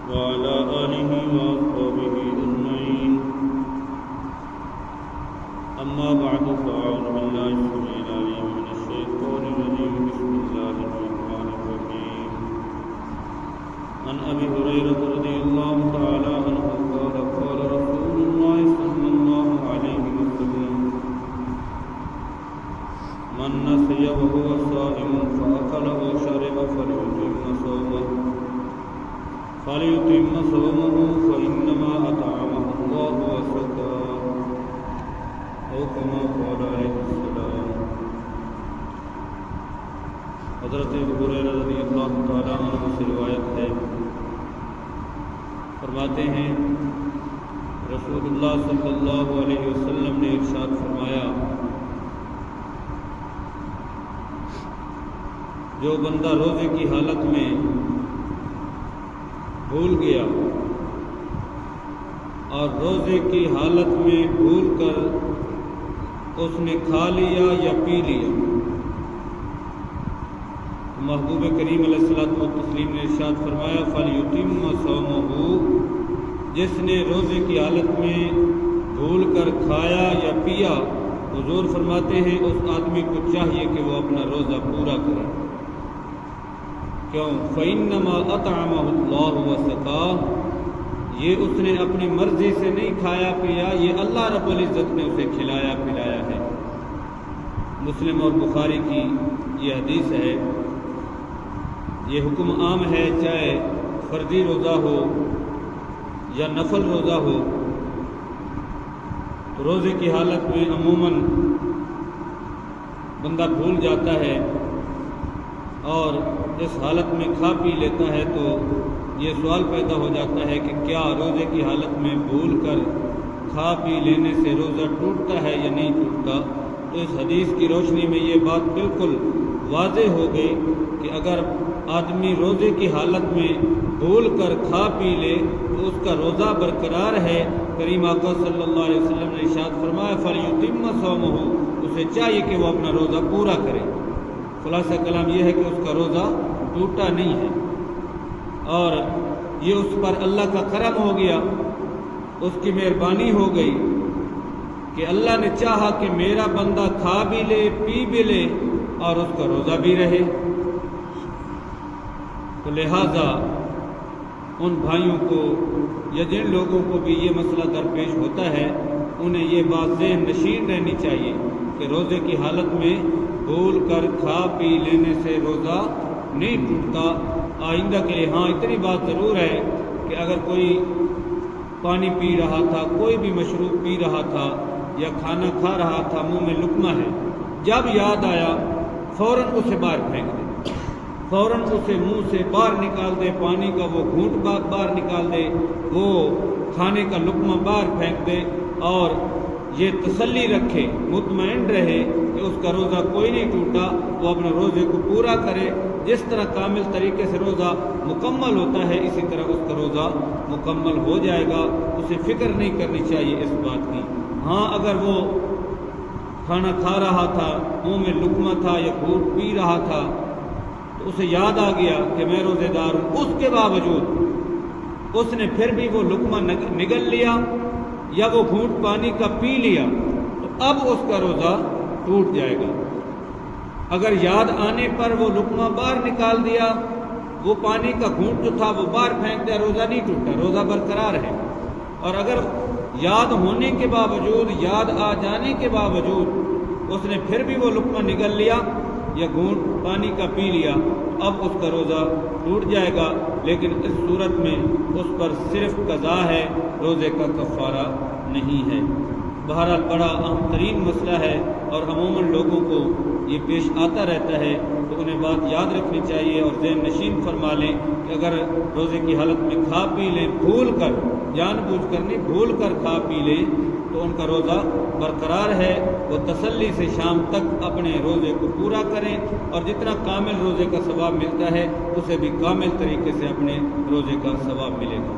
وعلى آله وأصحابه أجمعين. أما بعد فأعوذ بالله السميع العليم من الشيطان الرجيم. بسم الله الرحمن الرحيم. عن أبي هريرة رضي الله تعالى عنه قال قال رسول الله صلى الله عليه وسلم: من نسي وهو صائم فأكل أو شرب فليتم صومه فإنما أطعمه الله وسقاه أو كما قال عليه السلام. حضرت ابو ہریرہ رضی اللہ تعالیٰ عنہ سے روایت ہے، فرماتے ہیں رسول اللہ صلی اللہ علیہ وسلم نے ارشاد فرمایا: جو بندہ روزے کی حالت میں بھول گیا اور روزے کی حالت میں بھول کر اس نے کھا لیا یا پی لیا، تو محبوب کریم علیہ الصلوۃ والتسلیم نے ارشاد فرمایا: فَلْيُتِمَّ صَوْمَهُ، جس نے روزے کی حالت میں بھول کر کھایا یا پیا، حضور فرماتے ہیں اس آدمی کو چاہیے کہ وہ اپنا روزہ پورا کرے. کیوں؟ فَإِنَّمَا أَطْعَمَهُ اللَّهُ وَسَقَاهُ، یہ اس نے اپنی مرضی سے نہیں کھایا پیا، یہ اللہ رب العزت نے اسے کھلایا پلایا ہے. مسلم اور بخاری کی یہ حدیث ہے. یہ حکم عام ہے، چاہے فرضی روزہ ہو یا نفل روزہ ہو. تو روزے کی حالت میں عموماً بندہ بھول جاتا ہے اور اس حالت میں کھا پی لیتا ہے، تو یہ سوال پیدا ہو جاتا ہے کہ کیا روزے کی حالت میں بھول کر کھا پی لینے سے روزہ ٹوٹتا ہے یا نہیں ٹوٹتا؟ تو اس حدیث کی روشنی میں یہ بات بالکل واضح ہو گئی کہ اگر آدمی روزے کی حالت میں بھول کر کھا پی لے تو اس کا روزہ برقرار ہے. کریم آقا صلی اللہ علیہ وسلم نے ارشاد فرمایا: فَلْيُتِمَّ صَوْمَهُ، اسے چاہیے کہ وہ اپنا روزہ پورا کرے. خلاصہ کلام یہ ہے کہ اس کا روزہ ٹوٹا نہیں ہے، اور یہ اس پر اللہ کا کرم ہو گیا، اس کی مہربانی ہو گئی کہ اللہ نے چاہا کہ میرا بندہ کھا بھی لے پی بھی لے اور اس کا روزہ بھی رہے. تو لہٰذا ان بھائیوں کو یا جن لوگوں کو بھی یہ مسئلہ درپیش ہوتا ہے، انہیں یہ بات ذہن نشین رہنی چاہیے کہ روزے کی حالت میں بھول کر کھا پی لینے سے روزہ نہیں ٹوٹتا. آئندہ کے لیے ہاں اتنی بات ضرور ہے کہ اگر کوئی پانی پی رہا تھا، کوئی بھی مشروب پی رہا تھا یا کھانا کھا رہا تھا، منہ میں لقمہ ہے، جب یاد آیا فوراً اسے باہر پھینک دے، فوراً اسے منہ سے باہر نکال دے، پانی کا وہ گھونٹ باہر نکال دے، وہ کھانے کا لقمہ باہر پھینک دے، اور یہ تسلی رکھے، مطمئن رہے کہ اس کا روزہ کوئی نہیں ٹوٹا. وہ اپنے روزے کو پورا کرے. جس طرح کامل طریقے سے روزہ مکمل ہوتا ہے، اسی طرح اس کا روزہ مکمل ہو جائے گا. اسے فکر نہیں کرنی چاہیے اس بات کی. ہاں اگر وہ کھانا کھا رہا تھا، منہ میں لقمہ تھا یا گھونٹ پی رہا تھا، تو اسے یاد آ گیا کہ میں روزے دار ہوں، اس کے باوجود اس نے پھر بھی وہ لقمہ نگل لیا یا وہ گھونٹ پانی کا پی لیا، تو اب اس کا روزہ ٹوٹ جائے گا. اگر یاد آنے پر وہ لقمہ باہر نکال دیا، وہ پانی کا گھونٹ جو تھا وہ باہر پھینک دیا، روزہ نہیں ٹوٹا، روزہ برقرار ہے. اور اگر یاد ہونے کے باوجود، یاد آ جانے کے باوجود اس نے پھر بھی وہ لقمہ نگل لیا یا گھونٹ پانی کا پی لیا، اب اس کا روزہ ٹوٹ جائے گا. لیکن اس صورت میں اس پر صرف قضا ہے، روزے کا کفارہ نہیں ہے. بہرحال بڑا اہم ترین مسئلہ ہے اور عموماً لوگوں کو یہ پیش آتا رہتا ہے، تو انہیں بات یاد رکھنی چاہیے اور ذہن نشین فرما لیں کہ اگر روزے کی حالت میں کھا پی لیں، بھول کر، جان بوجھ کر نہیں، بھول کر کھا پی لیں، تو ان کا روزہ برقرار ہے. وہ تسلی سے شام تک اپنے روزے کو پورا کریں، اور جتنا کامل روزے کا ثواب ملتا ہے اسے بھی کامل طریقے سے اپنے روزے کا ثواب ملے گا.